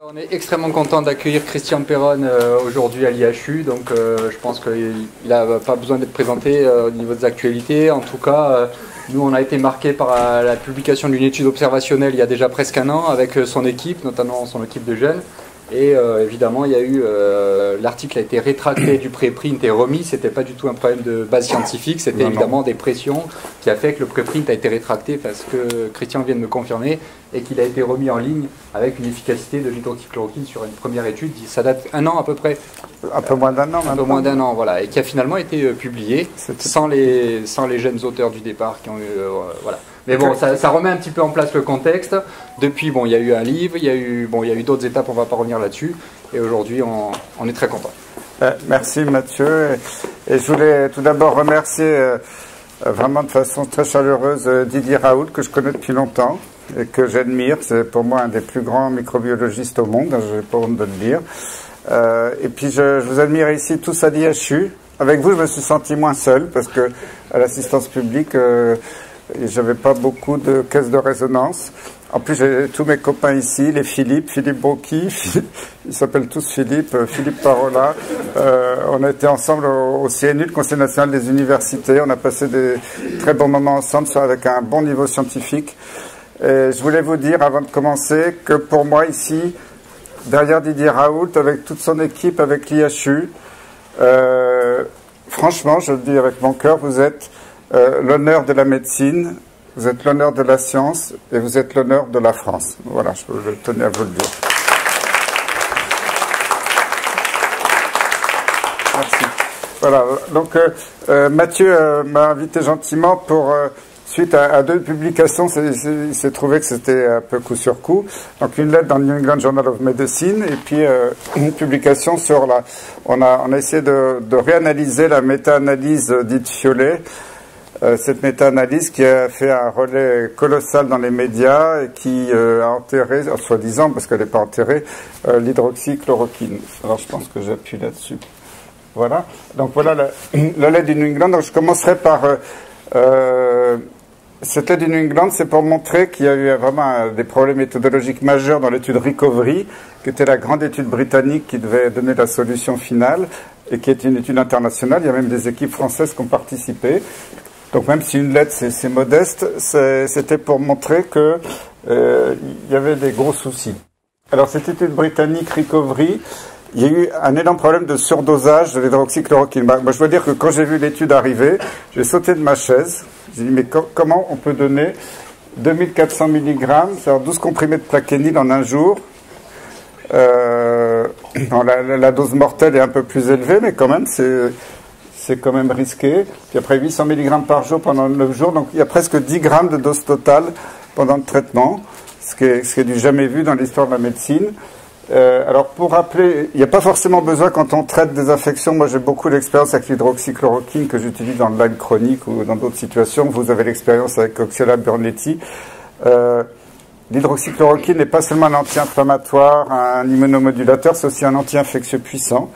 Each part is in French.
On est extrêmement content d'accueillir Christian Perron aujourd'hui à l'IHU, donc je pense qu'il n'a pas besoin d'être présenté au niveau des actualités. En tout cas, nous on a été marqués par la publication d'une étude observationnelle il y a déjà presque un an avec son équipe, notamment son équipe de jeunes. Et évidemment, il y a eu l'article a été rétracté du préprint et remis. C'était pas du tout un problème de base scientifique, c'était évidemment des pressions qui a fait que le préprint a été rétracté parce que Christian vient de me confirmer et qu'il a été remis en ligne avec une efficacité de l'hydroxychloroquine sur une première étude. Ça date un an à peu près. Un peu moins d'un an. Un peu moins d'un an, voilà, et qui a finalement été publié sans les jeunes auteurs du départ qui ont eu voilà. Mais bon, ça remet un petit peu en place le contexte. Depuis, bon, il y a eu un livre, il y a eu d'autres étapes, on ne va pas revenir là-dessus. Et aujourd'hui, on est très content. Merci Mathieu. Et je voulais tout d'abord remercier vraiment de façon très chaleureuse Didier Raoult, que je connais depuis longtemps et que j'admire. C'est pour moi un des plus grands microbiologistes au monde, je n'ai pas honte de le dire. Et puis je vous admire ici tous à l'IHU. Avec vous, je me suis senti moins seul parce que à l'assistance publique, j'avais pas beaucoup de caisses de résonance. En plus, j'ai tous mes copains ici, les Philippe Brocchi, ils s'appellent tous Philippe Parola. On a été ensemble au CNU, le Conseil national des universités. On a passé des très bons moments ensemble avec un bon niveau scientifique. Et je voulais vous dire, avant de commencer, que pour moi ici, derrière Didier Raoult, avec toute son équipe, avec l'IHU, franchement, je le dis avec mon cœur, vous êtes l'honneur de la médecine, vous êtes l'honneur de la science et vous êtes l'honneur de la France. Voilà, je tenais à vous le dire. Merci. Voilà, donc Mathieu m'a invité gentiment pour, suite à deux publications, il s'est trouvé que c'était un peu coup sur coup. Donc une lettre dans le New England Journal of Medicine et puis une publication sur la... On a essayé de réanalyser la méta-analyse dite Fiolet. Cette méta-analyse qui a fait un relais colossal dans les médias et qui a enterré, soi-disant, parce qu'elle n'est pas enterrée, l'hydroxychloroquine. Alors je pense que j'appuie là-dessus. Voilà. Donc voilà la lettre du New England. Donc je commencerai par... cette lettre du New England, c'est pour montrer qu'il y a eu vraiment des problèmes méthodologiques majeurs dans l'étude Recovery, qui était la grande étude britannique qui devait donner la solution finale et qui est une étude internationale. Il y a même des équipes françaises qui ont participé. Donc même si une lettre c'est modeste, c'était pour montrer que il y avait des gros soucis. Alors cette étude britannique Recovery, il y a eu un énorme problème de surdosage de l'hydroxychloroquine. Moi je dois dire que quand j'ai vu l'étude arriver, j'ai sauté de ma chaise. J'ai dit mais comment on peut donner 2400 mg, c'est-à-dire 12 comprimés de plaquenil en un jour. La dose mortelle est un peu plus élevée, mais quand même c'est quand même risqué. Puis après 800 mg par jour pendant 9 jours, donc il y a presque 10 grammes de dose totale pendant le traitement, ce qui est du jamais vu dans l'histoire de la médecine. Alors pour rappeler, il n'y a pas forcément besoin quand on traite des infections. Moi j'ai beaucoup d'expérience avec l'hydroxychloroquine que j'utilise dans le Lyme chronique ou dans d'autres situations. Vous avez l'expérience avec Coxiella burnetii. L'hydroxychloroquine n'est pas seulement un anti-inflammatoire, un immunomodulateur, c'est aussi un anti-infectieux puissant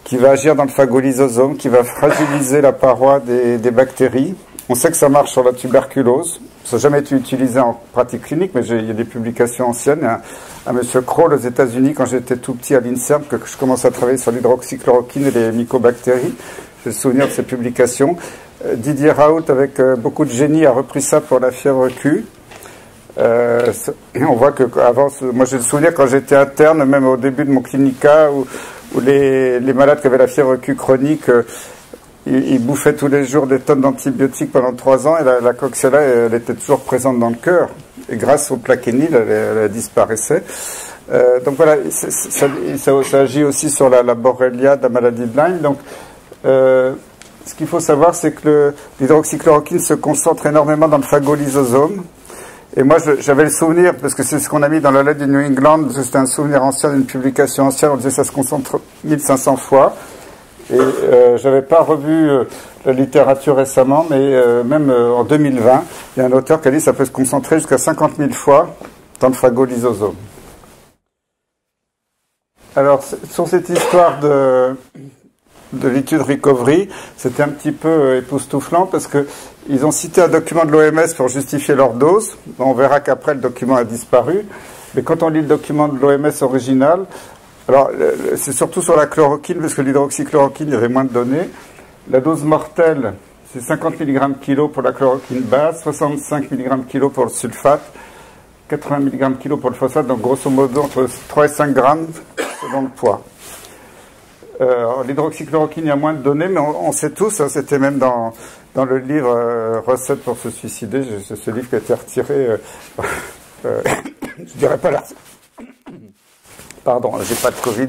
qui va agir dans le phagolysosome, qui va fragiliser la paroi des bactéries. On sait que ça marche sur la tuberculose. Ça n'a jamais été utilisé en pratique clinique, mais il y a des publications anciennes. Il y a un monsieur Kroll aux États-Unis, quand j'étais tout petit à l'INSERM, que je commence à travailler sur l'hydroxychloroquine et les mycobactéries. J'ai le souvenir de ces publications. Didier Raoult, avec beaucoup de génie, a repris ça pour la fièvre Q. On voit que avant, moi j'ai le souvenir quand j'étais interne, même au début de mon clinica, où les malades qui avaient la fièvre Q chronique, ils bouffaient tous les jours des tonnes d'antibiotiques pendant 3 ans et la Coxiella, elle était toujours présente dans le cœur. Et grâce au plaquenil, elle disparaissait. Donc voilà, ça agit aussi sur la borrelia de la maladie de Lyme. Donc, ce qu'il faut savoir, c'est que l'hydroxychloroquine se concentre énormément dans le phagolysosome. Et moi, j'avais le souvenir, parce que c'est ce qu'on a mis dans la lettre du New England, c'était un souvenir ancien d'une publication ancienne, on disait que ça se concentre 1500 fois. Et j'avais pas revu la littérature récemment, mais même en 2020, il y a un auteur qui a dit que ça peut se concentrer jusqu'à 50 000 fois dans le phagolysosome. Alors, sur cette histoire de l'étude Recovery, c'était un petit peu époustouflant parce que ils ont cité un document de l'OMS pour justifier leur dose. On verra qu'après le document a disparu. Mais quand on lit le document de l'OMS original, alors c'est surtout sur la chloroquine, parce que l'hydroxychloroquine, il y avait moins de données. La dose mortelle, c'est 50 mg kg pour la chloroquine base, 65 mg kg pour le sulfate, 80 mg kg pour le phosphate, donc grosso modo entre 3 et 5 grammes selon le poids. L'hydroxychloroquine, il y a moins de données, mais on sait tous, hein, c'était même dans le livre Recettes pour se suicider, c'est ce livre qui a été retiré, je dirais pas là. Pardon, j'ai pas de Covid.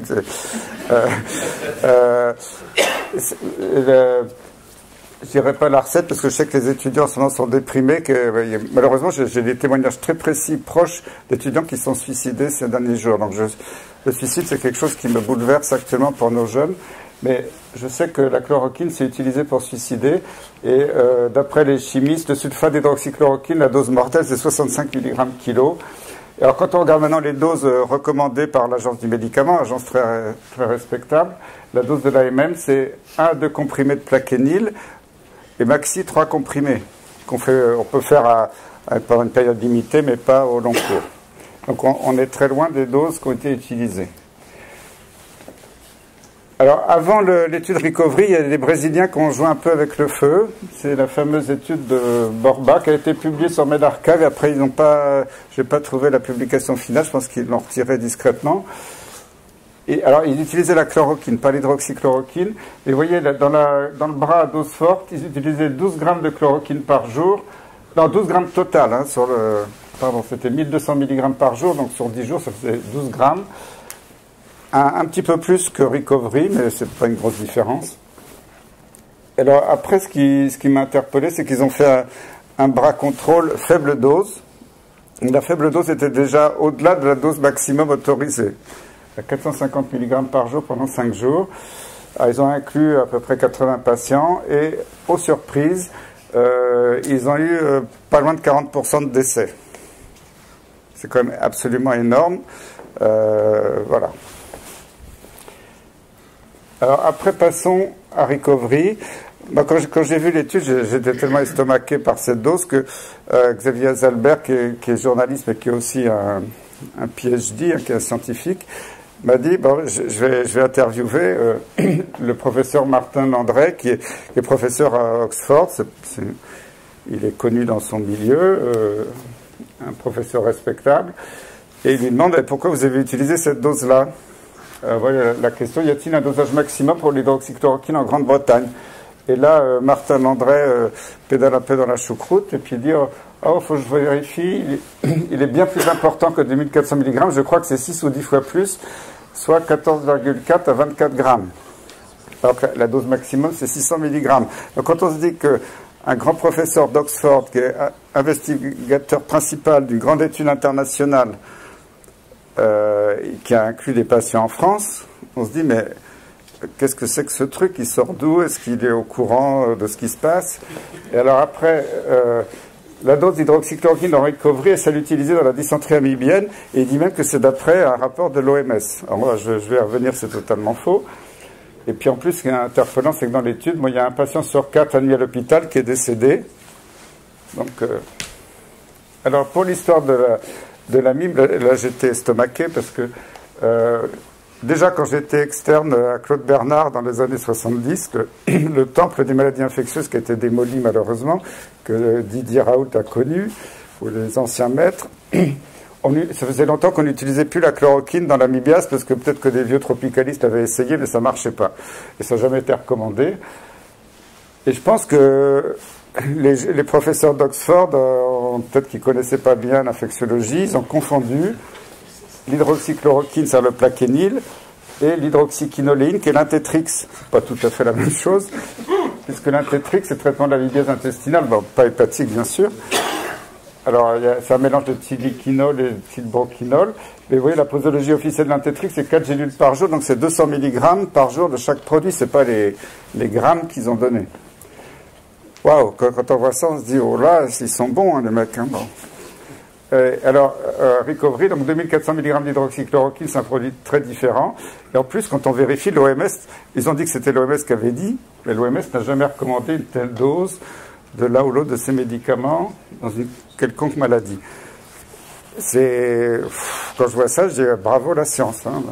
Je dirais pas la recette parce que je sais que les étudiants en ce moment sont déprimés. Malheureusement, j'ai des témoignages très précis, proches d'étudiants qui sont suicidés ces derniers jours. Donc, le suicide, c'est quelque chose qui me bouleverse actuellement pour nos jeunes. Mais je sais que la chloroquine, c'est utilisé pour suicider. Et d'après les chimistes, le sulfate d'hydroxychloroquine, la dose mortelle, c'est 65 mg kg. Et alors, quand on regarde maintenant les doses recommandées par l'Agence du médicament, agence très, très respectable, la dose de l'AMM, c'est 1 à 2 comprimés de plaquenil et maxi 3 comprimés. On peut faire pendant une période limitée, mais pas au long cours. Donc, on est très loin des doses qui ont été utilisées. Alors, avant l'étude Recovery, il y a des Brésiliens qui ont joué un peu avec le feu. C'est la fameuse étude de Borba qui a été publiée sur medRxiv. Et après, je n'ai pas trouvé la publication finale. Je pense qu'ils l'ont retirée discrètement. Et alors, ils utilisaient la chloroquine, pas l'hydroxychloroquine. Et vous voyez, dans le bras à dose forte, ils utilisaient 12 grammes de chloroquine par jour. Non, 12 grammes total. Hein, c'était 1200 mg par jour. Donc, sur 10 jours, ça faisait 12 grammes. Un petit peu plus que Recovery, mais c'est pas une grosse différence. Alors après, ce qui m'a interpellé, c'est qu'ils ont fait un bras contrôle faible dose. La faible dose était déjà au-delà de la dose maximum autorisée, à 450 mg par jour pendant 5 jours. Alors, ils ont inclus à peu près 80 patients et, aux surprises, ils ont eu pas loin de 40% de décès. C'est quand même absolument énorme. Voilà. Alors après, passons à Recovery. Moi, quand j'ai vu l'étude, j'étais tellement estomaqué par cette dose que Xavier Zalbert, qui est journaliste mais qui est aussi un PhD, hein, qui est un scientifique, m'a dit je vais interviewer le professeur Martin Landray, qui est professeur à Oxford. Il est connu dans son milieu, un professeur respectable. Et il lui demande pourquoi vous avez utilisé cette dose-là. Voilà la question, y a-t-il un dosage maximum pour l'hydroxychloroquine en Grande-Bretagne? Et là, Martin Landray pédale un peu dans la choucroute et puis il dit faut que je vérifie, il est bien plus important que 2400 mg, je crois que c'est 6 ou 10 fois plus, soit 14,4 à 24 grammes. Alors que la dose maximum, c'est 600 mg. Donc quand on se dit qu'un grand professeur d'Oxford, qui est investigateur principal d'une grande étude internationale, qui a inclus des patients en France, on se dit mais qu'est-ce que c'est que ce truc? Il sort d'où? Est-ce qu'il est au courant de ce qui se passe? Et alors après, la dose d'hydroxychloroquine en Recovery est celle utilisée dans la dysenterie amibienne, et il dit même que c'est d'après un rapport de l'OMS. Alors moi, je vais revenir, c'est totalement faux. Et puis en plus, ce qui est interpellant, c'est que dans l'étude, il y a un patient sur 4 admis à l'hôpital qui est décédé. Donc, alors pour l'histoire de la MIB, là j'étais estomaqué parce que déjà quand j'étais externe à Claude Bernard dans les années 70, le temple des maladies infectieuses qui a été démoli malheureusement, que Didier Raoult a connu, ou les anciens maîtres, ça faisait longtemps qu'on n'utilisait plus la chloroquine dans l'amibiase parce que peut-être que des vieux tropicalistes avaient essayé mais ça ne marchait pas. Et ça n'a jamais été recommandé. Et je pense que les professeurs d'Oxford, peut-être qu'ils ne connaissaient pas bien l'infectiologie, ils ont confondu l'hydroxychloroquine, c'est le plaquenil, et l'hydroxyquinoléine, qui est l'intétrix. Pas tout à fait la même chose, puisque l'intétrix, c'est le traitement de la libiase intestinale, pas hépatique bien sûr. Alors, c'est un mélange de thyliquinol et de thylbroquinol. Mais vous voyez, la posologie officielle de l'intétrix, c'est 4 gélules par jour, donc c'est 200 mg par jour de chaque produit, c'est pas les grammes qu'ils ont donnés. Waouh, quand on voit ça, on se dit, oh là, ils sont bons, hein, les mecs. Hein, bon. Alors, Recovery, donc 2400 mg d'hydroxychloroquine, c'est un produit très différent. Et en plus, quand on vérifie l'OMS, ils ont dit que c'était l'OMS qui avait dit, mais l'OMS n'a jamais recommandé une telle dose de l'un ou l'autre de ces médicaments dans une quelconque maladie. Quand je vois ça, je dis bravo la science. Hein.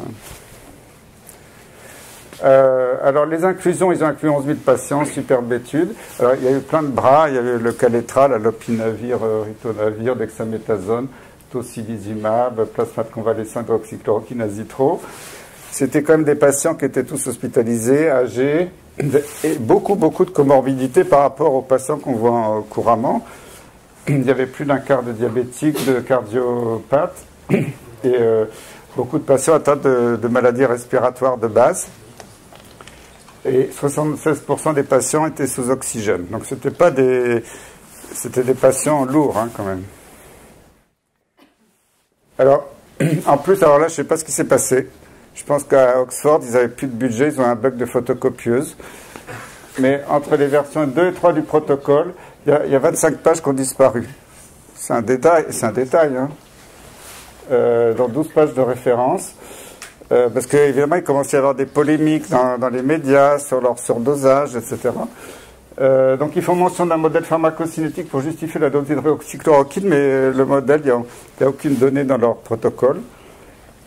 Alors les inclusions, ils ont inclus 11 000 patients, superbe étude. Alors il y a eu plein de bras, il y avait le Caletrol, Lopinavir, Ritonavir, Dexaméthasone, Tocilizumab, plasma de convalescent, hydroxychloroquine, azitro. C'était quand même des patients qui étaient tous hospitalisés, âgés, et beaucoup de comorbidités par rapport aux patients qu'on voit couramment. Il y avait plus d'un quart de diabétiques, de cardiopathes, et beaucoup de patients atteints de maladies respiratoires de base. Et 76% des patients étaient sous oxygène. Donc c'était des patients lourds hein, quand même. Alors, en plus, alors là, je ne sais pas ce qui s'est passé. Je pense qu'à Oxford, ils n'avaient plus de budget, ils ont un bug de photocopieuse. Mais entre les versions 2 et 3 du protocole, il y a 25 pages qui ont disparu. C'est un détail, hein. Dans 12 pages de référence. Parce qu'évidemment, il commence à y avoir des polémiques dans les médias sur leur surdosage, etc. Donc, ils font mention d'un modèle pharmacocinétique pour justifier la dose d'hydroxychloroquine, mais le modèle, il n'y a aucune donnée dans leur protocole.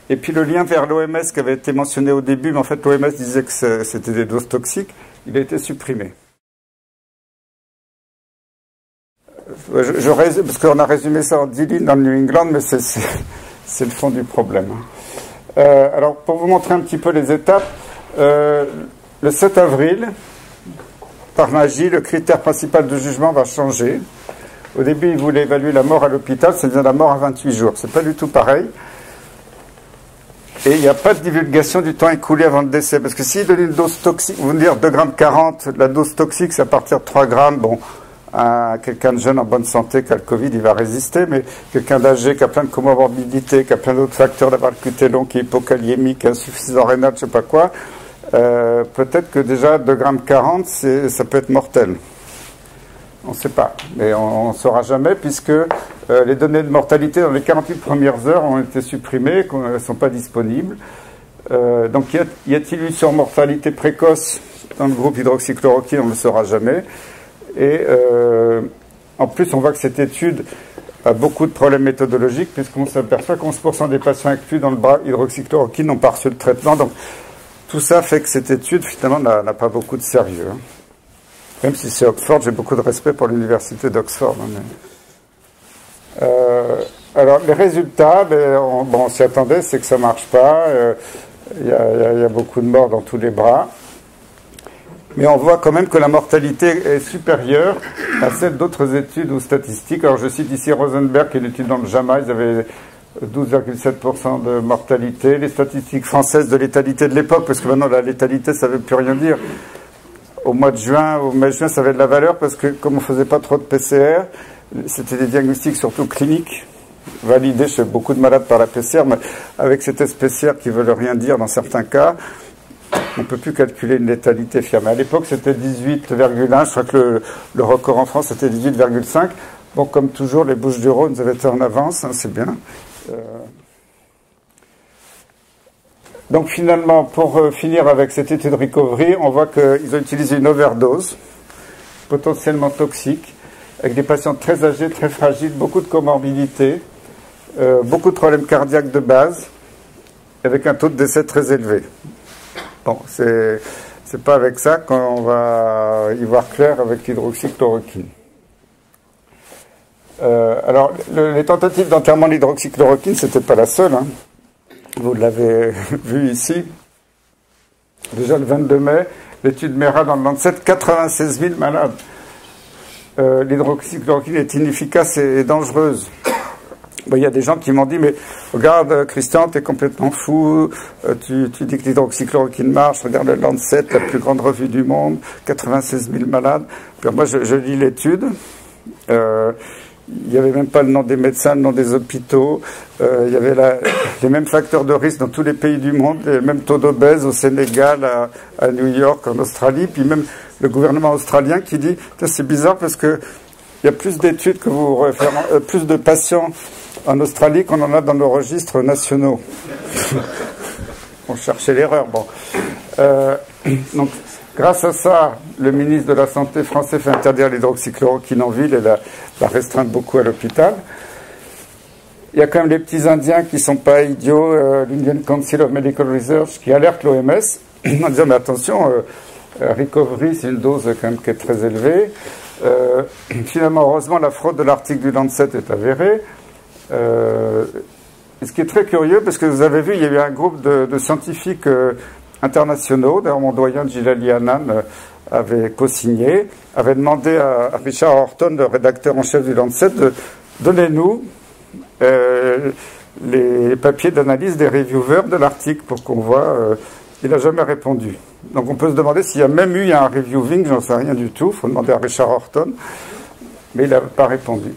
Et puis, le lien vers l'OMS qui avait été mentionné au début, mais en fait, l'OMS disait que c'était des doses toxiques, il a été supprimé. Parce qu'on a résumé ça en 10 lignes dans le New England, mais c'est le fond du problème. Alors, pour vous montrer un petit peu les étapes, le 7 avril, par magie, le critère principal de jugement va changer. Au début, ils voulaient évaluer la mort à l'hôpital, ça devient la mort à 28 jours. C'est pas du tout pareil. Et il n'y a pas de divulgation du temps écoulé avant le décès. Parce que s'ils donnent une dose toxique, vous me dire 2,40 g, la dose toxique, c'est à partir de 3 grammes. Bon, à quelqu'un de jeune en bonne santé qui a le Covid, il va résister, mais quelqu'un d'âgé qui a plein de comorbidités, qui a plein d'autres facteurs d'avoir le QT long, qui est hypokaliémique, insuffisant rénal, je sais pas quoi, peut-être que déjà 2,40 g, ça peut être mortel. On ne sait pas, mais on ne saura jamais, puisque les données de mortalité dans les 48 premières heures ont été supprimées, elles ne sont pas disponibles. Donc y a-t-il eu sur mortalité précoce dans le groupe hydroxychloroquine? On ne le saura jamais. Et en plus, on voit que cette étude a beaucoup de problèmes méthodologiques, puisqu'on s'aperçoit que 11% des patients inclus dans le bras hydroxychloroquine n'ont pas reçu le traitement. Donc tout ça fait que cette étude, finalement, n'a pas beaucoup de sérieux. Hein. Même si c'est Oxford, j'ai beaucoup de respect pour l'université d'Oxford. Hein, alors, les résultats, on s'y attendait, c'est que ça ne marche pas. Il y a beaucoup de morts dans tous les bras. Mais on voit quand même que la mortalité est supérieure à celle d'autres études ou statistiques. Alors, je cite ici Rosenberg, qui est une étude dans le JAMA, ils avaient 12,7% de mortalité. Les statistiques françaises de létalité de l'époque, parce que maintenant, la létalité, ça ne veut plus rien dire. Au mois de juin, au mai-juin, ça avait de la valeur parce que comme on ne faisait pas trop de PCR, c'était des diagnostics surtout cliniques, validés chez beaucoup de malades par la PCR, mais avec ces tests PCR qui ne veulent rien dire dans certains cas, on ne peut plus calculer une létalité fiable. À l'époque, c'était 18,1, je crois que le record en France, c'était 18,5. Bon, comme toujours, les Bouches-du-Rhône avaient été en avance, hein, c'est bien. Donc finalement, pour finir avec cette étude recovery, on voit qu'ils ont utilisé une overdose, potentiellement toxique, avec des patients très âgés, très fragiles, beaucoup de comorbidités, beaucoup de problèmes cardiaques de base, avec un taux de décès très élevé. Bon, c'est pas avec ça qu'on va y voir clair avec l'hydroxychloroquine. Alors, les tentatives d'enterrement de l'hydroxychloroquine, c'était pas la seule, hein. Vous l'avez vu ici. Déjà le 22 mai, l'étude MERA dans le Lancet, 96 000 malades. L'hydroxychloroquine est inefficace et dangereuse. Bon, il y a des gens qui m'ont dit, mais regarde Christian, tu es complètement fou, tu dis que l'hydroxychloroquine marche, regarde le Lancet, la plus grande revue du monde, 96 000 malades. Puis moi je lis l'étude. Il n'y avait même pas le nom des médecins, le nom des hôpitaux. Il y avait les mêmes facteurs de risque dans tous les pays du monde, les mêmes taux d'obèses au Sénégal, à New York, en Australie. Puis même le gouvernement australien qui dit, c'est bizarre parce que il y a plus d'études que vous référez, plus de patients en Australie qu'on en a dans nos registres nationaux. On cherchait l'erreur. Bon. Donc, grâce à ça, le ministre de la Santé français fait interdire l'hydroxychloroquine en ville et la restreindre beaucoup à l'hôpital. il y a quand même les petits Indiens qui sont pas idiots, l'Indian Council of Medical Research, qui alerte l'OMS en disant, mais attention, recovery, c'est une dose quand même qui est très élevée. Finalement, heureusement, la fraude de l'article du Lancet est avérée. Ce qui est très curieux, parce que vous avez vu, il y a eu un groupe de scientifiques internationaux, d'ailleurs mon doyen Gilali Annan avait co-signé, avait demandé à Richard Horton, le rédacteur en chef du Lancet, de donnez-nous les papiers d'analyse des reviewers de l'article pour qu'on voit. Il n'a jamais répondu. Donc on peut se demander s'il y a même eu un reviewing, j'en sais rien du tout, il faut demander à Richard Horton, mais il n'a pas répondu.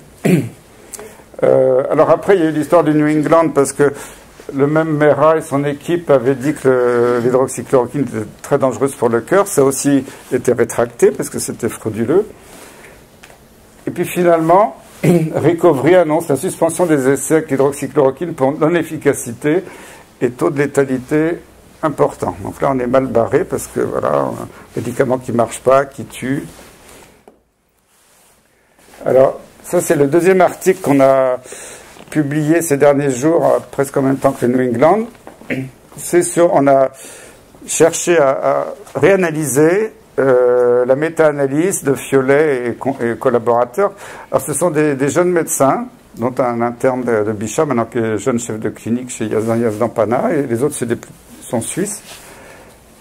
Alors après, il y a eu l'histoire du New England, parce que le même Mera et son équipe avaient dit que l'hydroxychloroquine était très dangereuse pour le cœur. Ça a aussi été rétracté, parce que c'était frauduleux. Et puis finalement, Recovery annonce la suspension des essais avec l'hydroxychloroquine pour non-efficacité et taux de létalité important. Donc là, on est mal barré, parce que voilà, un médicament qui ne marche pas, qui tue. Alors, ça, c'est le deuxième article qu'on a publié ces derniers jours, presque en même temps que le New England. C'est sur, on a cherché à réanalyser la méta-analyse de Fiolet et collaborateurs. Alors, ce sont des jeunes médecins, dont un interne de Bichat, maintenant qui est jeune chef de clinique chez Yazdan Pana, et les autres sont suisses,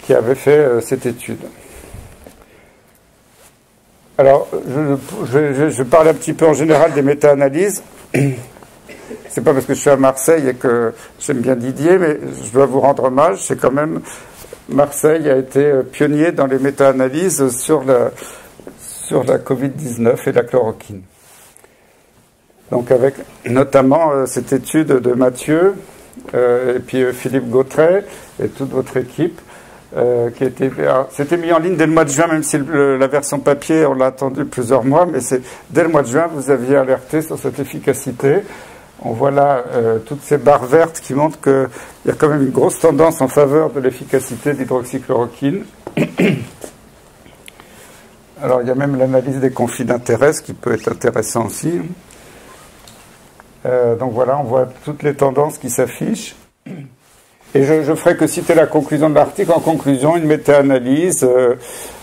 qui avaient fait cette étude. Alors, je parle un petit peu en général des méta-analyses. C'est pas parce que je suis à Marseille et que j'aime bien Didier, mais je dois vous rendre hommage. C'est quand même, Marseille a été pionnier dans les méta-analyses sur la Covid-19 et la chloroquine. Donc avec notamment cette étude de Mathieu et puis Philippe Gautret et toute votre équipe, qui c'était mis en ligne dès le mois de juin, même si la version papier, on l'a attendu plusieurs mois, mais c'est dès le mois de juin, vous aviez alerté sur cette efficacité. On voit là toutes ces barres vertes qui montrent qu'il y a quand même une grosse tendance en faveur de l'efficacité d'hydroxychloroquine. Alors il y a même l'analyse des conflits d'intérêts, qui peut être intéressant aussi. Donc voilà, on voit toutes les tendances qui s'affichent. Et je ferai que citer la conclusion de l'article. En conclusion, une méta-analyse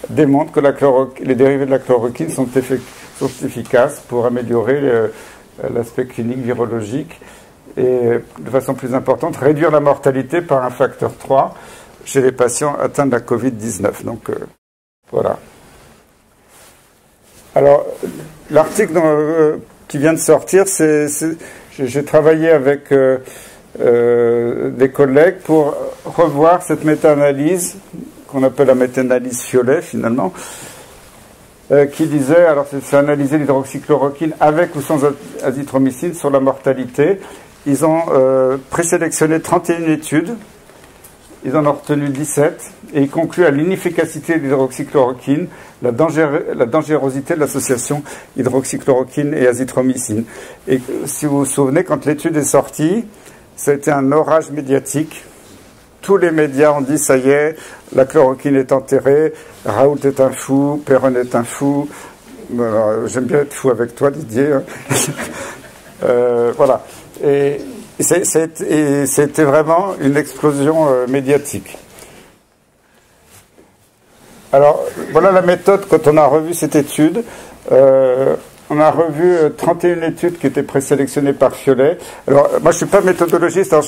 démontre que les dérivés de la chloroquine sont efficaces pour améliorer l'aspect clinique virologique et, de façon plus importante, réduire la mortalité par un facteur 3 chez les patients atteints de la Covid-19. Donc, voilà. Alors, l'article qui vient de sortir, j'ai travaillé avec des collègues pour revoir cette méta-analyse, qu'on appelle la méta-analyse Fiolet, finalement, qui disait, alors c'est analyser l'hydroxychloroquine avec ou sans azithromycine sur la mortalité. Ils ont présélectionné 31 études, ils en ont retenu 17, et ils concluent à l'inefficacité de l'hydroxychloroquine, la dangerosité de l'association hydroxychloroquine et azithromycine. Et si vous vous souvenez, quand l'étude est sortie, ça a été un orage médiatique. Tous les médias ont dit, ça y est, la chloroquine est enterrée, Raoult est un fou, Perron est un fou. J'aime bien être fou avec toi, Didier. Voilà. Et c'était vraiment une explosion médiatique. Alors, voilà la méthode quand on a revu cette étude. On a revu 31 études qui étaient présélectionnées par Fiolet. Alors, moi, je suis pas méthodologiste, alors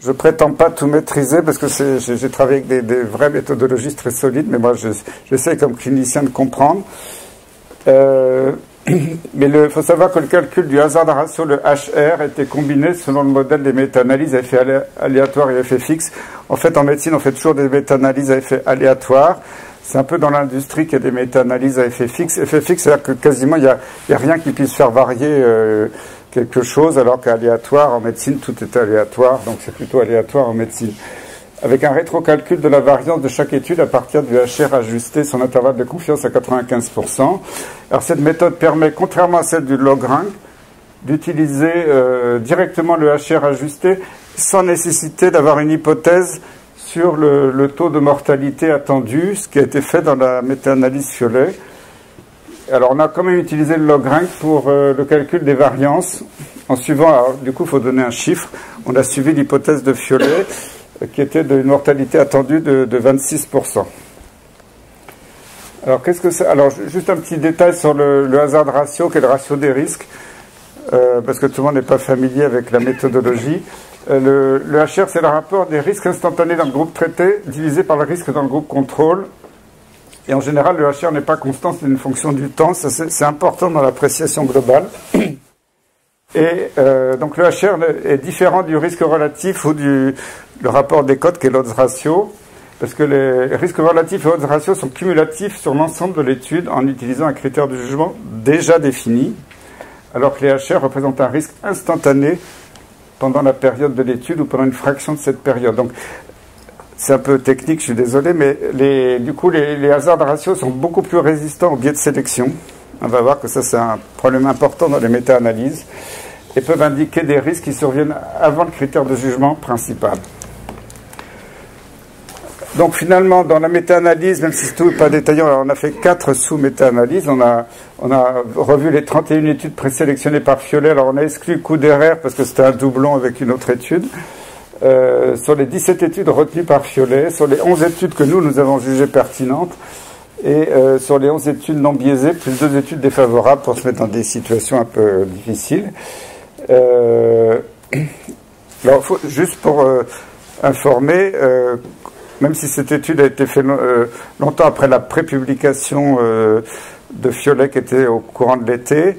je prétends pas tout maîtriser parce que j'ai travaillé avec des vrais méthodologistes très solides, mais moi, j'essaie comme clinicien de comprendre. Mais il faut savoir que le calcul du hazard ratio, le HR, était combiné selon le modèle des méta-analyses à effet aléatoire et effet fixe. En fait, en médecine, on fait toujours des méta-analyses à effet aléatoire. C'est un peu dans l'industrie qu'il y a des méta-analyses à effet fixe. Effet fixe, c'est-à-dire que quasiment, il y a rien qui puisse faire varier quelque chose, alors qu'aléatoire, en médecine, tout est aléatoire, donc c'est plutôt aléatoire en médecine. Avec un rétrocalcul de la variance de chaque étude à partir du HR ajusté, son intervalle de confiance à 95%. Alors cette méthode permet, contrairement à celle du log-rank, d'utiliser directement le HR ajusté sans nécessité d'avoir une hypothèse sur le taux de mortalité attendu, ce qui a été fait dans la méta-analyse Fiolet. Alors on a quand même utilisé le log-rank pour le calcul des variances en suivant, alors, du coup il faut donner un chiffre, on a suivi l'hypothèse de Fiolet qui était d'une mortalité attendue de 26%. Alors qu'est-ce que c'est? Alors juste un petit détail sur le hazard ratio, qui est le ratio des risques, parce que tout le monde n'est pas familier avec la méthodologie. Le HR, c'est le rapport des risques instantanés dans le groupe traité divisé par le risque dans le groupe contrôle. Et en général, le HR n'est pas constant, c'est une fonction du temps. C'est important dans l'appréciation globale. Et donc le HR est différent du risque relatif ou le rapport des cotes qui est l'odds ratio, parce que les risques relatifs et odds ratio sont cumulatifs sur l'ensemble de l'étude en utilisant un critère de jugement déjà défini, alors que les HR représentent un risque instantané pendant la période de l'étude ou pendant une fraction de cette période. Donc c'est un peu technique, je suis désolé, mais du coup les hazard ratios sont beaucoup plus résistants aux biais de sélection. On va voir que ça c'est un problème important dans les méta-analyses, et peuvent indiquer des risques qui surviennent avant le critère de jugement principal. Donc finalement, dans la méta-analyse, même si c'est tout pas détaillant, alors on a fait 4 sous-méta-analyses. On a revu les 31 études présélectionnées par Fiolet. Alors on a exclu Couderer parce que c'était un doublon avec une autre étude. Sur les 17 études retenues par Fiolet, sur les 11 études que nous avons jugées pertinentes, et sur les 11 études non biaisées, plus 2 études défavorables pour se mettre dans des situations un peu difficiles. Alors, juste pour informer, même si cette étude a été faite longtemps après la prépublication de Fiolet qui était au courant de l'été,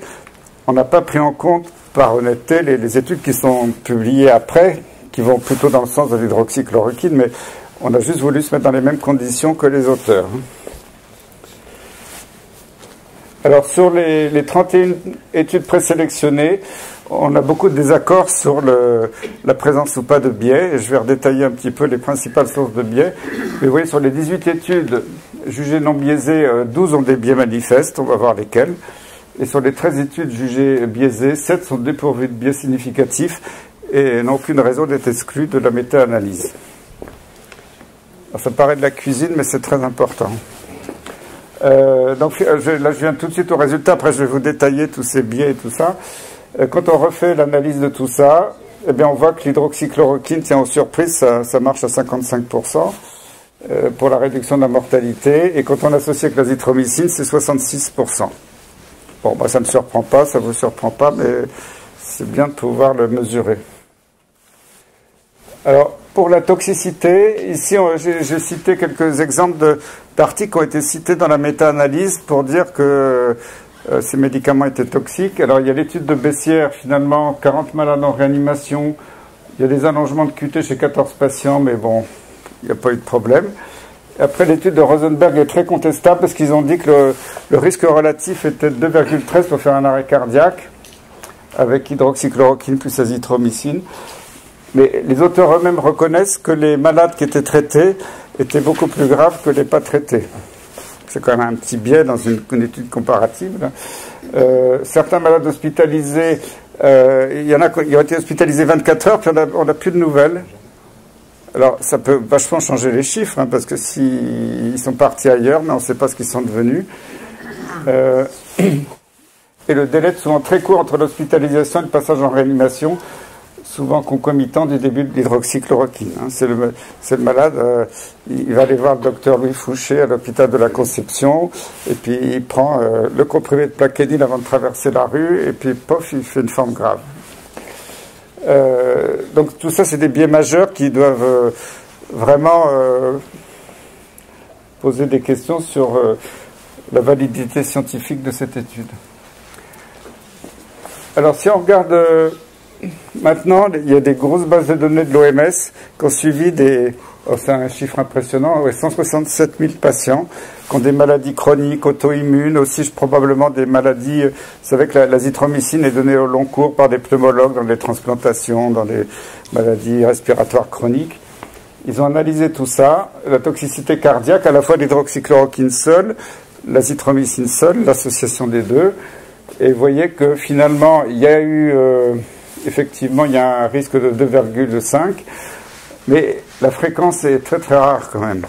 on n'a pas pris en compte, par honnêteté, les études qui sont publiées après, qui vont plutôt dans le sens de l'hydroxychloroquine, mais on a juste voulu se mettre dans les mêmes conditions que les auteurs. Alors sur les 31 études présélectionnées, on a beaucoup de désaccords sur la présence ou pas de biais, et je vais redétailler un petit peu les principales sources de biais. Mais vous voyez, sur les 18 études jugées non biaisées, 12 ont des biais manifestes, on va voir lesquels. Et sur les 13 études jugées biaisées, 7 sont dépourvues de biais significatifs et n'ont aucune raison d'être exclues de la méta-analyse. Alors ça paraît de la cuisine, mais c'est très important. Donc là, je viens tout de suite au résultat, après je vais vous détailler tous ces biais et tout ça. Quand on refait l'analyse de tout ça, eh bien on voit que l'hydroxychloroquine, tiens, aux surprises, ça marche à 55% pour la réduction de la mortalité, et quand on associe avec l'azithromycine, c'est 66%. Bon, bah, ça ne me surprend pas, ça ne vous surprend pas, mais c'est bien de pouvoir le mesurer. Alors, pour la toxicité, ici j'ai cité quelques exemples d'articles qui ont été cités dans la méta-analyse pour dire que ces médicaments étaient toxiques. Alors il y a l'étude de Bessières, finalement, 40 malades en réanimation. Il y a des allongements de QT chez 14 patients, mais bon, il n'y a pas eu de problème. Après, l'étude de Rosenberg est très contestable parce qu'ils ont dit que le risque relatif était de 2,13 pour faire un arrêt cardiaque avec hydroxychloroquine plus azithromycine. Mais les auteurs eux-mêmes reconnaissent que les malades qui étaient traités étaient beaucoup plus graves que les pas traités. C'est quand même un petit biais dans une étude comparative. Certains malades hospitalisés, il y en a qui ont été hospitalisés 24 heures, puis on n'a plus de nouvelles. Alors, ça peut vachement changer les chiffres, hein, parce que s'ils sont partis ailleurs, mais on ne sait pas ce qu'ils sont devenus. Et le délai est souvent très court entre l'hospitalisation et le passage en réanimation, souvent concomitant du début de l'hydroxychloroquine. Hein. C'est le malade, il va aller voir le docteur Louis Fouché à l'hôpital de la Conception, et puis il prend le comprimé de plaquenil avant de traverser la rue, et puis pof, il fait une forme grave. Donc tout ça, c'est des biais majeurs qui doivent vraiment poser des questions sur la validité scientifique de cette étude. Alors si on regarde maintenant, il y a des grosses bases de données de l'OMS qui ont suivi c'est un chiffre impressionnant, 167 000 patients qui ont des maladies chroniques, auto-immunes, aussi probablement des maladies. Vous savez que l'azithromycine est donnée au long cours par des pneumologues dans les transplantations, dans les maladies respiratoires chroniques. Ils ont analysé tout ça, la toxicité cardiaque, à la fois l'hydroxychloroquine seule, l'azithromycine seule, l'association des deux. Et vous voyez que finalement, il y a eu, effectivement, il y a un risque de 2,5, mais la fréquence est très très rare quand même.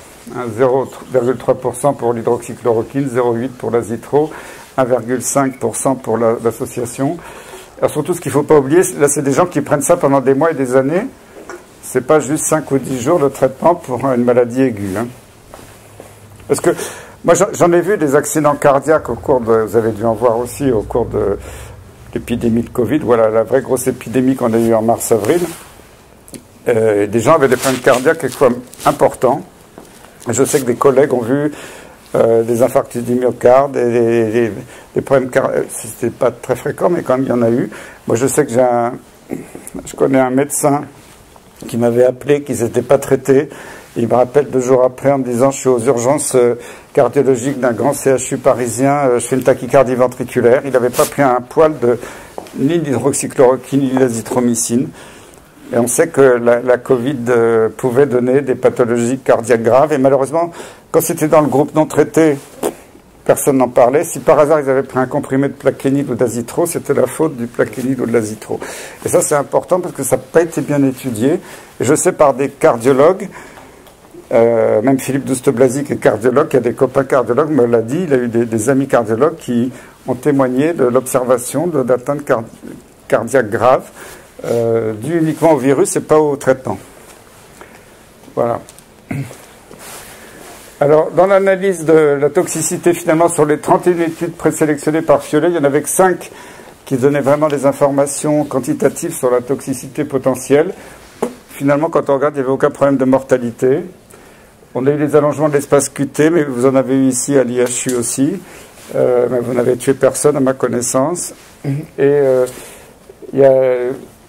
0,3% pour l'hydroxychloroquine, 0,8% pour l'azitro, 1,5% pour l'association. Alors surtout, ce qu'il ne faut pas oublier, là, c'est des gens qui prennent ça pendant des mois et des années. C'est pas juste 5 ou 10 jours de traitement pour une maladie aiguë. Hein. Parce que moi, j'en ai vu des accidents cardiaques au cours de... Vous avez dû en voir aussi au cours de l'épidémie de Covid. Voilà, la vraie grosse épidémie qu'on a eue en mars-avril. Des gens avaient des problèmes cardiaques quelquefois importants. Je sais que des collègues ont vu des infarctus du myocarde, des problèmes cardiaques. C'était pas très fréquent, mais quand même, il y en a eu. Moi, je sais que je connais un médecin qui m'avait appelé, qui ne s'était pas traité. Il me rappelle 2 jours après en me disant « Je suis aux urgences cardiologiques d'un grand CHU parisien, je fais une tachycardie ventriculaire. » Il n'avait pas pris un poil ni d'hydroxychloroquine, ni d'azithromycine. Et on sait que la Covid pouvait donner des pathologies cardiaques graves. Et malheureusement, quand c'était dans le groupe non traité, personne n'en parlait. Si par hasard ils avaient pris un comprimé de plaquenil ou d'azitro, c'était la faute du plaquenil ou de l'azitro. Et ça, c'est important parce que ça n'a pas été bien étudié. Et je sais par des cardiologues, même Philippe Douste-Blazy, qui est cardiologue, qui a des copains cardiologues, me l'a dit, il a eu des amis cardiologues qui ont témoigné de l'observation d'atteintes cardiaques graves, dues uniquement au virus et pas au traitement. Voilà. Alors, dans l'analyse de la toxicité, finalement, sur les 31 études présélectionnées par Fiolet, il y en avait que 5 qui donnaient vraiment des informations quantitatives sur la toxicité potentielle. Finalement, quand on regarde, il n'y avait aucun problème de mortalité. On a eu des allongements de l'espace QT, mais vous en avez eu ici à l'IHU aussi. Mais vous n'avez tué personne, à ma connaissance. Et il y a...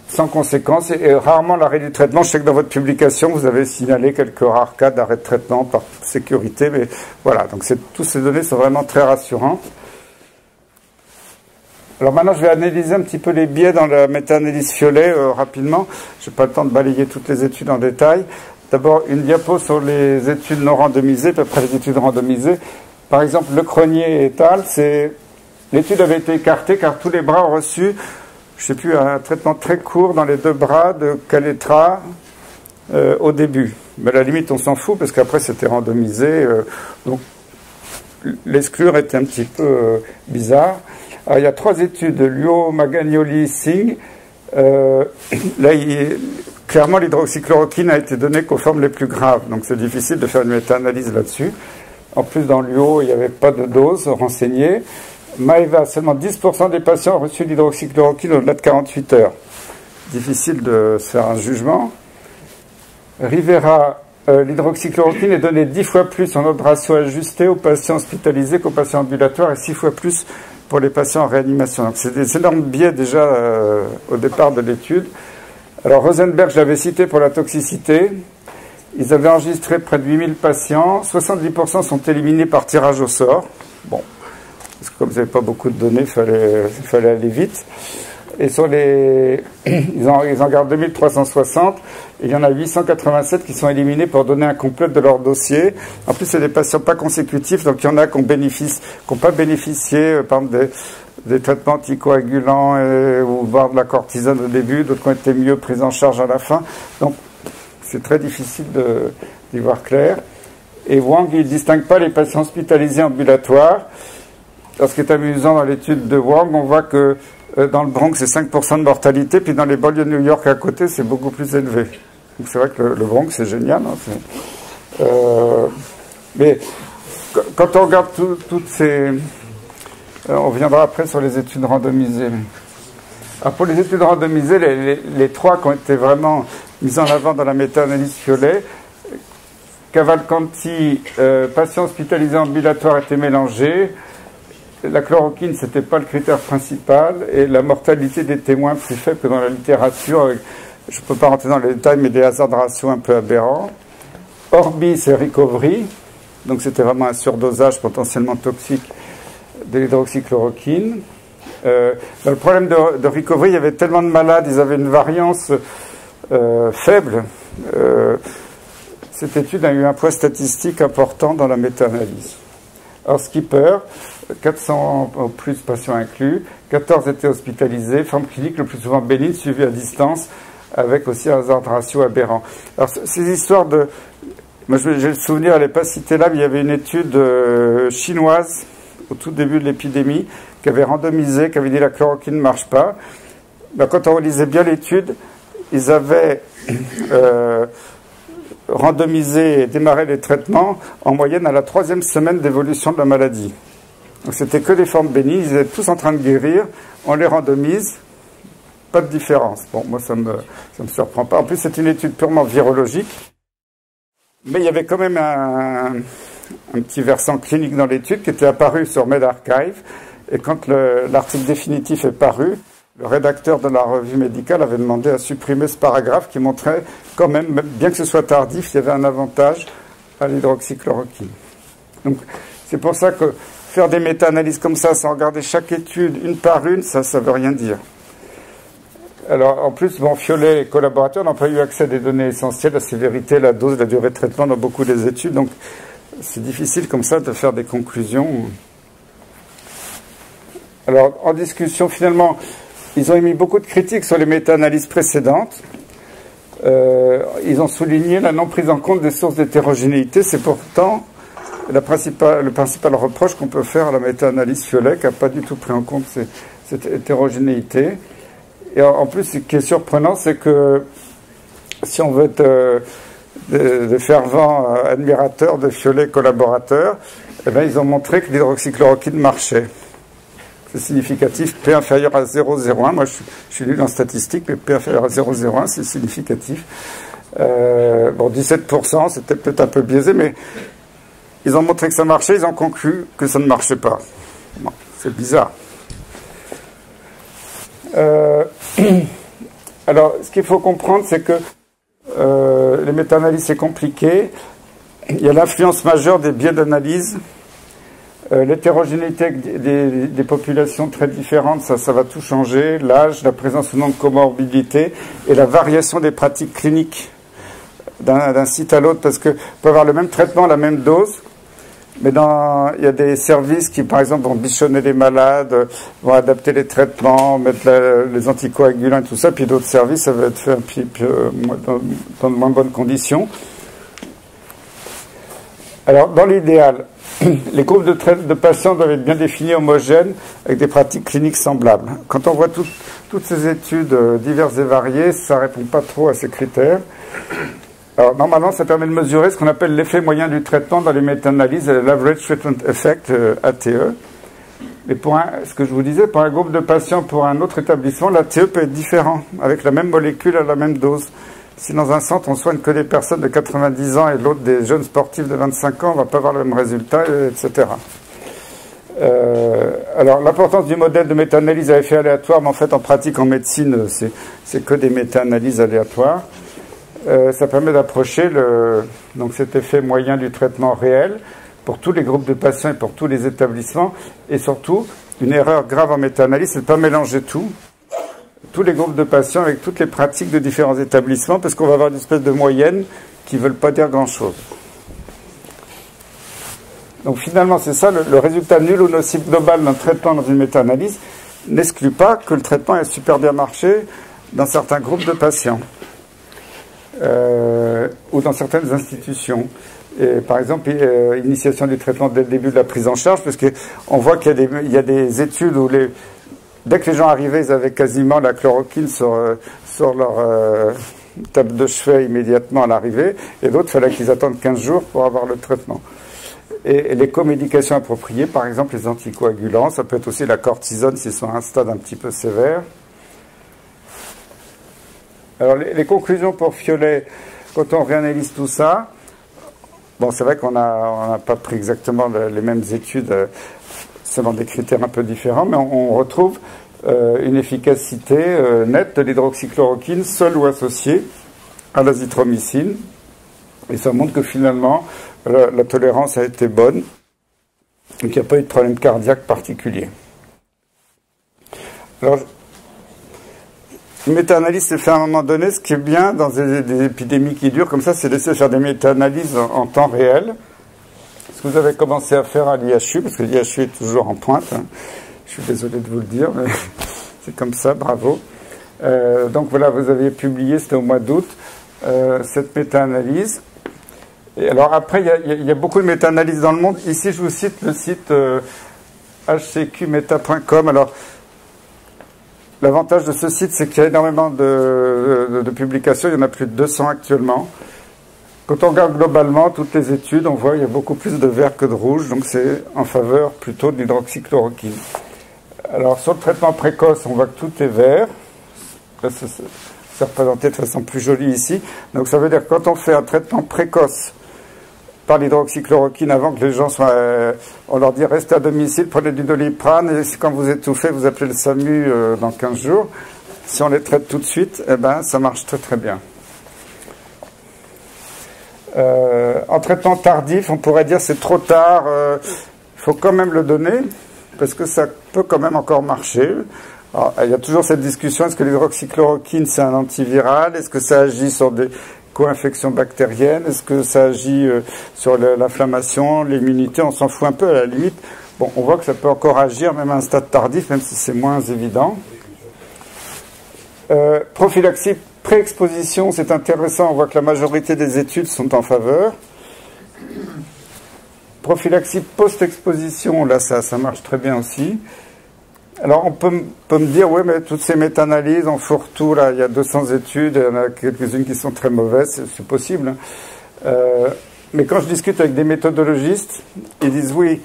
sans conséquence, et rarement l'arrêt du traitement. Je sais que dans votre publication, vous avez signalé quelques rares cas d'arrêt de traitement par sécurité, mais voilà, donc tous ces données sont vraiment très rassurantes. Alors maintenant, je vais analyser un petit peu les biais dans la méta-analyse Fiolet rapidement. Je n'ai pas le temps de balayer toutes les études en détail. D'abord, une diapo sur les études non randomisées, puis après les études randomisées. Par exemple, Le Cronier et al., l'étude avait été écartée car tous les bras ont reçu, je ne sais plus, un traitement très court dans les 2 bras de Kaletra au début. Mais à la limite, on s'en fout, parce qu'après, c'était randomisé. Donc, l'exclure était un petit peu bizarre. Alors, il y a 3 études, Luo, Magagnoli, Singh. Là, clairement, l'hydroxychloroquine a été donnée qu'aux formes les plus graves. Donc, c'est difficile de faire une méta-analyse là-dessus. En plus, dans Luo, il n'y avait pas de dose renseignée. Maeva, seulement 10% des patients ont reçu l'hydroxychloroquine au-delà de 48 heures. Difficile de se faire un jugement. Rivera, l'hydroxychloroquine est donnée 10 fois plus en ordre ratio ajusté aux patients hospitalisés qu'aux patients ambulatoires et 6 fois plus pour les patients en réanimation. Donc c'est des énormes biais déjà au départ de l'étude. Alors Rosenberg, je l'avais cité pour la toxicité. Ils avaient enregistré près de 8000 patients. 70% sont éliminés par tirage au sort. Bon. Parce que comme vous n'avez pas beaucoup de données, il fallait aller vite. Et sur ils en gardent 2360, et il y en a 887 qui sont éliminés pour donner un complet de leur dossier. En plus, c'est des patients pas consécutifs, donc il y en a qui n'ont pas bénéficié, par exemple, des traitements anticoagulants ou voire de la cortisone au début, d'autres qui ont été mieux pris en charge à la fin. Donc, c'est très difficile d'y voir clair. Et Wang, il ne distingue pas les patients hospitalisés ambulatoires. Alors, ce qui est amusant dans l'étude de Wang, on voit que dans le Bronx, c'est 5% de mortalité, puis dans les banlieues de New York à côté, c'est beaucoup plus élevé. Donc c'est vrai que le Bronx, c'est génial. Hein, mais quand on regarde toutes ces... on viendra après sur les études randomisées. Alors pour les études randomisées, les 3 qui ont été vraiment mises en avant dans la méta-analyse Fiolet, Cavalcanti, patients hospitalisés ambulatoires étaient mélangés. La chloroquine, ce n'était pas le critère principal, et la mortalité des témoins plus faible que dans la littérature, je ne peux pas rentrer dans les détails, mais des hasards de ratio un peu aberrants. Orbis et Recovery, donc c'était vraiment un surdosage potentiellement toxique de l'hydroxychloroquine. Dans le problème de Recovery, il y avait tellement de malades, ils avaient une variance faible. Cette étude a eu un poids statistique important dans la méta-analyse. Alors Skipper, 400 ou plus patients inclus, 14 étaient hospitalisés, forme clinique le plus souvent bénigne, suivie à distance, avec aussi un hasard de ratio aberrant. Alors ces histoires de... Moi j'ai le souvenir, elle n'est pas citée là, mais il y avait une étude chinoise, au tout début de l'épidémie, qui avait randomisé, qui avait dit la chloroquine ne marche pas. ben, quand on relisait bien l'étude, ils avaient randomisé et démarré les traitements en moyenne à la 3e semaine d'évolution de la maladie. Donc c'était que des formes bénignes, ils étaient tous en train de guérir, on les randomise, pas de différence. Bon, moi ça me surprend pas. En plus c'est une étude purement virologique, mais il y avait quand même un petit versant clinique dans l'étude qui était apparu sur medRxiv, et quand l'article définitif est paru, le rédacteur de la revue médicale avait demandé à supprimer ce paragraphe qui montrait quand même, bien que ce soit tardif, il y avait un avantage à l'hydroxychloroquine. Donc c'est pour ça que faire des méta-analyses comme ça, sans regarder chaque étude une par une, ça ne veut rien dire. Alors en plus, bon, Fiolet et collaborateurs n'ont pas eu accès à des données essentielles, la sévérité, la dose, la durée de traitement dans beaucoup des études, donc c'est difficile comme ça de faire des conclusions. Alors en discussion, finalement, ils ont émis beaucoup de critiques sur les méta-analyses précédentes. Ils ont souligné la non prise en compte des sources d'hétérogénéité. C'est pourtant le principal reproche qu'on peut faire à la méta-analyse Fiolet, qui n'a pas du tout pris en compte cette hétérogénéité. Et en plus, ce qui est surprenant, c'est que si on veut être de fervents admirateurs de Fiolet collaborateurs, eh bien, ils ont montré que l'hydroxychloroquine marchait. C'est significatif, P inférieur à 0,01. Moi, je suis nul en statistiques, mais P inférieur à 0,01, c'est significatif. Bon, 17%, c'était peut-être un peu biaisé, mais ils ont montré que ça marchait, ils ont conclu que ça ne marchait pas. Bon, c'est bizarre. Alors, ce qu'il faut comprendre, c'est que les méta-analyses, c'est compliqué. Il y a l'influence majeure des biais d'analyse. L'hétérogénéité des populations très différentes, ça va tout changer. L'âge, la présence ou non de comorbidité et la variation des pratiques cliniques d'un site à l'autre, parce que peut avoir le même traitement, la même dose, mais il y a des services qui, par exemple, vont bichonner les malades, vont adapter les traitements, mettre les anticoagulants et tout ça, puis d'autres services, ça va être fait dans de moins bonnes conditions. Alors, dans l'idéal, les groupes de patients doivent être bien définis, homogènes, avec des pratiques cliniques semblables. Quand on voit toutes ces études diverses et variées, ça ne répond pas trop à ces critères. Alors, normalement, ça permet de mesurer ce qu'on appelle l'effet moyen du traitement dans les méta-analyses, l'Average Treatment Effect, ATE. Et ce que je vous disais, pour un groupe de patients, pour un autre établissement, l'ATE peut être différent, avec la même molécule à la même dose. Si dans un centre, on soigne que des personnes de 90 ans et l'autre des jeunes sportifs de 25 ans, on ne va pas avoir le même résultat, etc. Alors, l'importance du modèle de méta-analyse à effet aléatoire, mais en fait, en pratique, en médecine, c'est que des méta-analyses aléatoires. Ça permet d'approcher donc cet effet moyen du traitement réel pour tous les groupes de patients et pour tous les établissements. Et surtout, une erreur grave en méta-analyse, c'est de ne pas mélanger tous les groupes de patients avec toutes les pratiques de différents établissements, parce qu'on va avoir une espèce de moyenne qui ne veulent pas dire grand-chose. Donc finalement, c'est ça, le résultat nul ou nocif global d'un traitement dans une méta-analyse n'exclut pas que le traitement ait super bien marché dans certains groupes de patients ou dans certaines institutions. Et par exemple, initiation du traitement dès le début de la prise en charge, parce qu'on voit qu'il y a des études où dès que les gens arrivaient, ils avaient quasiment la chloroquine sur leur table de chevet immédiatement à l'arrivée, et d'autres, il fallait qu'ils attendent 15 jours pour avoir le traitement. Et les comédications appropriées, par exemple les anticoagulants, ça peut être aussi la cortisone s'ils sont à un stade un petit peu sévère. Alors les conclusions pour Fiolet, quand on réanalyse tout ça, bon, c'est vrai qu'on n'a pas pris exactement les mêmes études selon des critères un peu différents, mais on retrouve une efficacité nette de l'hydroxychloroquine, seule ou associée à l'azithromycine. Et ça montre que finalement, la tolérance a été bonne, donc il n'y a pas eu de problème cardiaque particulier. Alors, une méta-analyse s'est fait à un moment donné. Ce qui est bien dans des épidémies qui durent comme ça, c'est d'essayer de faire des méta-analyses en temps réel. Ce que vous avez commencé à faire à l'IHU, parce que l'IHU est toujours en pointe, hein. Je suis désolé de vous le dire, mais c'est comme ça, bravo. Donc voilà, vous aviez publié, c'était au mois d'août, cette méta-analyse. Et alors après, il y a beaucoup de méta-analyses dans le monde. Ici, je vous cite le site hcqmeta.com. Alors, L'avantage de ce site, c'est qu'il y a énormément de publications. Il y en a plus de 200 actuellement. Quand on regarde globalement toutes les études, on voit qu'il y a beaucoup plus de vert que de rouge, donc c'est en faveur plutôt de l'hydroxychloroquine. Alors sur le traitement précoce, on voit que tout est vert. Là, c'est représenté de façon plus jolie ici. Donc ça veut dire que quand on fait un traitement précoce par l'hydroxychloroquine, avant que les gens soient... on leur dit restez à domicile, prenez du Doliprane, et quand vous étouffez, vous appelez le SAMU dans 15 jours. Si on les traite tout de suite, eh ben, ça marche très très bien. En traitement tardif, on pourrait dire c'est trop tard, il faut quand même le donner, parce que ça peut quand même encore marcher. Alors, il y a toujours cette discussion, est-ce que l'hydroxychloroquine c'est un antiviral, est-ce que ça agit sur des co-infections bactériennes, est-ce que ça agit sur l'inflammation, l'immunité, on s'en fout un peu à la limite. Bon, on voit que ça peut encore agir même à un stade tardif, même si c'est moins évident. Prophylaxie pré-exposition, c'est intéressant, on voit que la majorité des études sont en faveur. Prophylaxie post-exposition, là ça marche très bien aussi. Alors on peut me dire, oui mais toutes ces méta-analyses, on fourre-tout, là il y a 200 études, il y en a quelques-unes qui sont très mauvaises, c'est possible. Mais quand je discute avec des méthodologistes, ils disent oui,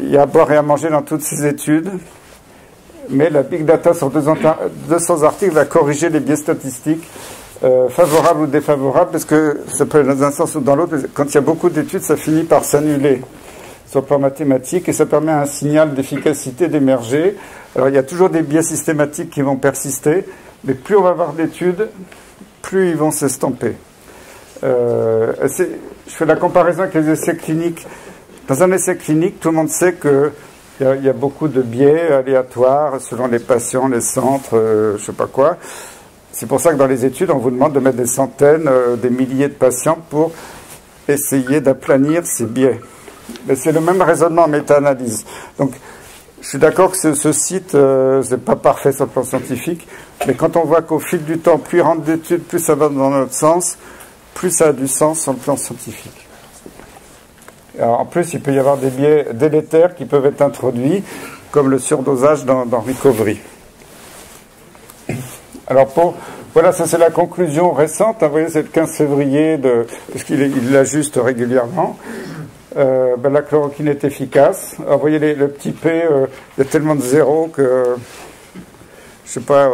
il y a à boire et à manger dans toutes ces études, mais la Big Data sur 200 articles va corriger les biais statistiques, favorables ou défavorables, parce que ça peut aller dans un sens ou dans l'autre. Quand il y a beaucoup d'études, ça finit par s'annuler sur le plan mathématique, et ça permet à un signal d'efficacité d'émerger. Alors il y a toujours des biais systématiques qui vont persister, mais plus on va avoir d'études, plus ils vont s'estomper. Je fais la comparaison avec les essais cliniques. Dans un essai clinique, tout le monde sait que il y a beaucoup de biais aléatoires selon les patients, les centres, je ne sais pas quoi. C'est pour ça que dans les études, on vous demande de mettre des centaines, des milliers de patients pour essayer d'aplanir ces biais. Mais c'est le même raisonnement en méta-analyse. Donc, je suis d'accord que ce site, c'est pas parfait sur le plan scientifique, mais quand on voit qu'au fil du temps, plus il rentre d'études, plus ça va dans notre sens, plus ça a du sens sur le plan scientifique. Alors, en plus, il peut y avoir des biais délétères qui peuvent être introduits, comme le surdosage dans Recovery. Alors, voilà, ça c'est la conclusion récente. Vous voyez, c'est le 15 février, parce qu'il l'ajuste régulièrement. La chloroquine est efficace. Alors, vous voyez, le petit P, il y a tellement de zéros que... je sais pas,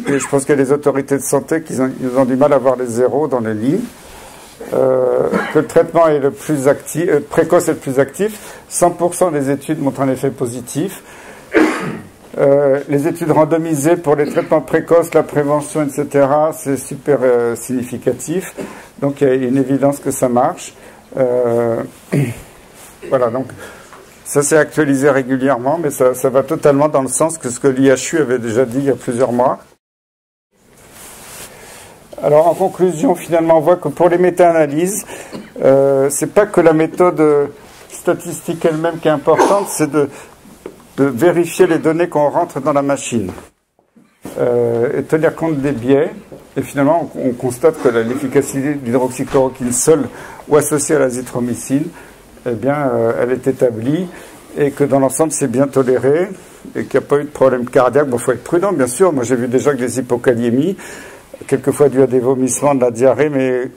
je pense qu'il y a les autorités de santé qui ont du mal à voir les zéros dans les lignes. Que le traitement est le plus actif, précoce et le plus actif. 100% des études montrent un effet positif. Les études randomisées pour les traitements précoces, la prévention, etc., c'est super significatif. Donc il y a une évidence que ça marche. Voilà, donc ça s'est actualisé régulièrement, mais ça va totalement dans le sens que ce que l'IHU avait déjà dit il y a plusieurs mois. Alors en conclusion, finalement, on voit que pour les méta-analyses, c'est pas que la méthode statistique elle-même qui est importante, c'est de vérifier les données qu'on rentre dans la machine et tenir compte des biais. Et finalement, on constate que l'efficacité de l'hydroxychloroquine seule ou associée à l'azithromycine, eh bien, elle est établie et que dans l'ensemble, c'est bien toléré et qu'il n'y a pas eu de problème cardiaque. Bon, il faut être prudent, bien sûr. Moi, j'ai vu déjà que des hypokaliémies, quelquefois dû à des vomissements, de la diarrhée, mais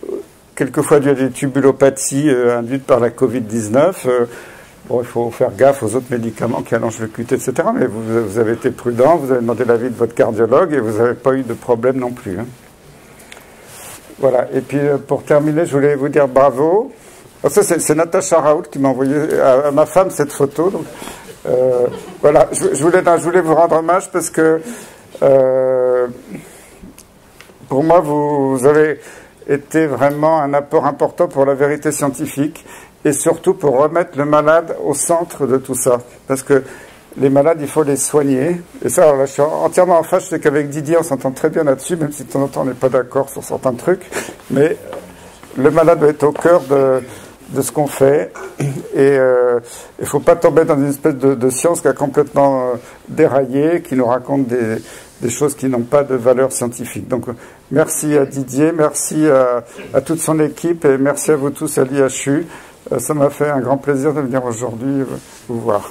quelquefois dû à des tubulopathies induites par la Covid-19. Bon, il faut faire gaffe aux autres médicaments qui allongent le QT, etc. Mais vous avez été prudent, vous avez demandé l'avis de votre cardiologue et vous n'avez pas eu de problème non plus. Hein. Voilà. Et puis, pour terminer, je voulais vous dire bravo. Alors ça, c'est Natacha Raoult qui m'a envoyé à ma femme cette photo. Donc, voilà. Je voulais vous rendre hommage parce que pour moi, vous avez été vraiment un apport important pour la vérité scientifique et surtout pour remettre le malade au centre de tout ça. Parce que les malades, il faut les soigner. Et ça, alors là, je suis entièrement en face. Je sais qu'avec Didier, on s'entend très bien là-dessus, même si de temps en temps, on n'est pas d'accord sur certains trucs. Mais le malade doit être au cœur de ce qu'on fait. Et il ne faut pas tomber dans une espèce de science qui a complètement déraillé, qui nous raconte des choses qui n'ont pas de valeur scientifique. Donc, merci à Didier, merci à toute son équipe et merci à vous tous à l'IHU. Ça m'a fait un grand plaisir de venir aujourd'hui vous voir.